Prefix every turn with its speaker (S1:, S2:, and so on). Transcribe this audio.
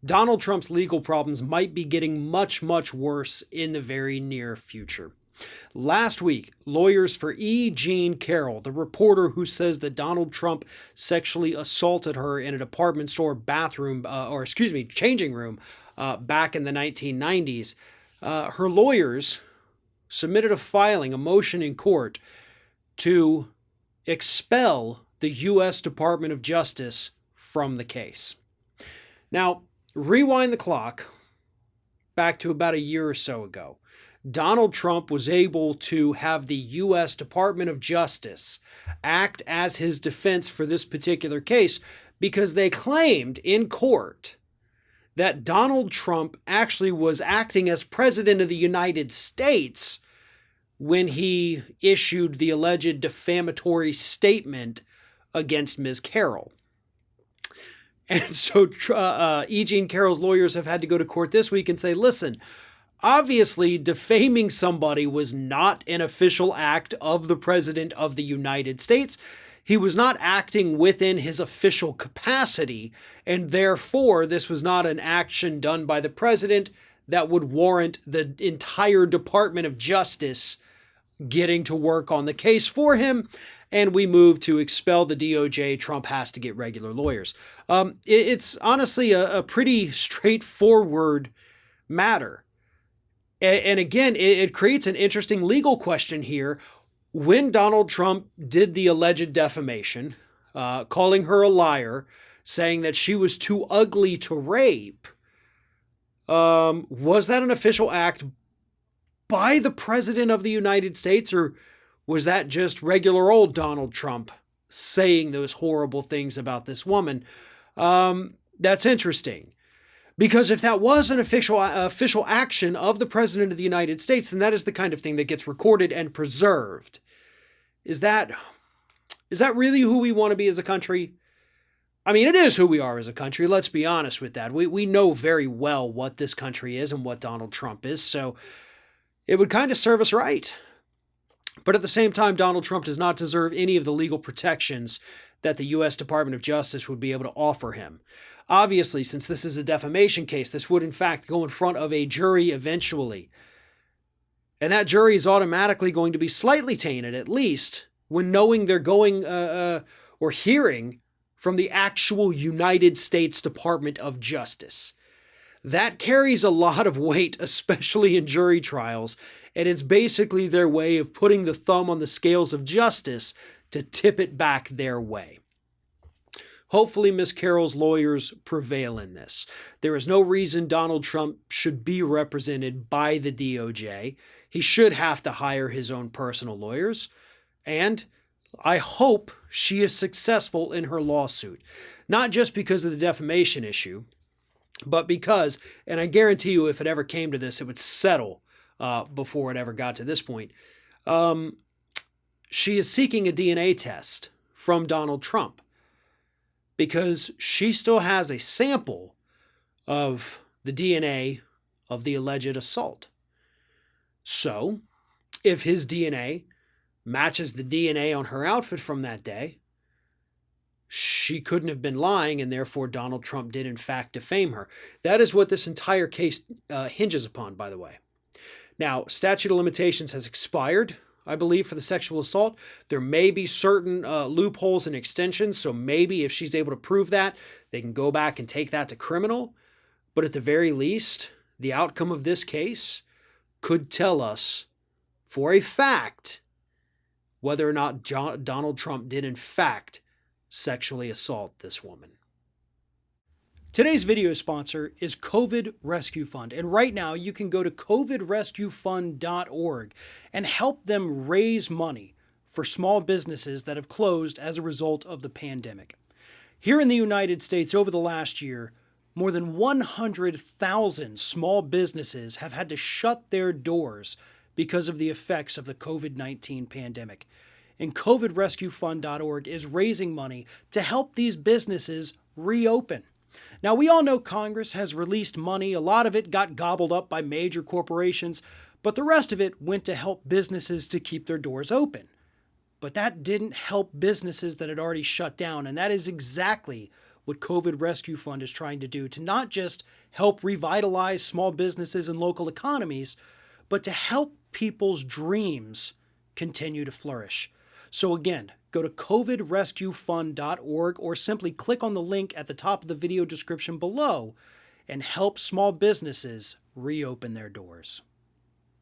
S1: Donald Trump's legal problems might be getting much, much worse in the very near future. Last week, lawyers for E. Jean Carroll, the reporter who says that Donald Trump sexually assaulted her in a department store changing room back in the 1990s, her lawyers submitted a motion in court to expel the U.S. Department of Justice from the case. Now, rewind the clock back to about a year or so ago. Donald Trump was able to have the U.S. Department of Justice act as his defense for this particular case because they claimed in court that Donald Trump actually was acting as president of the United States when he issued the alleged defamatory statement against Ms. Carroll. And so E. Jean Carroll's lawyers have had to go to court this week and say, listen, obviously defaming somebody was not an official act of the President of the United States. He was not acting within his official capacity, and therefore this was not an action done by the President that would warrant the entire Department of Justice getting to work on the case for him. And we move to expel the DOJ. Trump has to get regular lawyers. It's honestly a pretty straightforward matter. And again, it creates an interesting legal question here. When Donald Trump did the alleged defamation, calling her a liar, saying that she was too ugly to rape, was that an official act by the President of the United States, or was that just regular old Donald Trump saying those horrible things about this woman? That's interesting. Because if that was an official action of the President of the United States, then that is the kind of thing that gets recorded and preserved. Is that really who we want to be as a country? I mean, it is who we are as a country. Let's be honest with that. We know very well what this country is and what Donald Trump is, so it would kind of serve us right. But at the same time, Donald Trump does not deserve any of the legal protections that the U.S. Department of Justice would be able to offer him. Obviously, since this is a defamation case, this would in fact go in front of a jury eventually. And that jury is automatically going to be slightly tainted, at least, when knowing they're going or hearing from the actual United States Department of Justice. That carries a lot of weight, especially in jury trials, and it's basically their way of putting the thumb on the scales of justice to tip it back their way. Hopefully, Ms. Carroll's lawyers prevail in this. There is no reason Donald Trump should be represented by the DOJ. He should have to hire his own personal lawyers. And I hope she is successful in her lawsuit. Not just because of the defamation issue, but because, and I guarantee you if it ever came to this, it would settle before it ever got to this point. She is seeking a DNA test from Donald Trump, because she still has a sample of the DNA of the alleged assault. So, if his DNA matches the DNA on her outfit from that day, she couldn't have been lying, and therefore Donald Trump did in fact defame her. That is what this entire case hinges upon, by the way. Now, statute of limitations has expired, I believe, for the sexual assault. There may be certain loopholes and extensions, so maybe if she's able to prove that, they can go back and take that to criminal. But at the very least, the outcome of this case could tell us for a fact whether or not Donald Trump did in fact sexually assault this woman. Today's video sponsor is COVID Rescue Fund, and right now you can go to covidrescuefund.org and help them raise money for small businesses that have closed as a result of the pandemic. Here in the United States, over the last year, more than 100,000 small businesses have had to shut their doors because of the effects of the COVID-19 pandemic. And covidrescuefund.org is raising money to help these businesses reopen. Now, we all know Congress has released money. A lot of it got gobbled up by major corporations, but the rest of it went to help businesses to keep their doors open. But that didn't help businesses that had already shut down, and that is exactly what COVID Rescue Fund is trying to do to not just help revitalize small businesses and local economies, but to help people's dreams continue to flourish. So again, go to covidrescuefund.org or simply click on the link at the top of the video description below and help small businesses reopen their doors.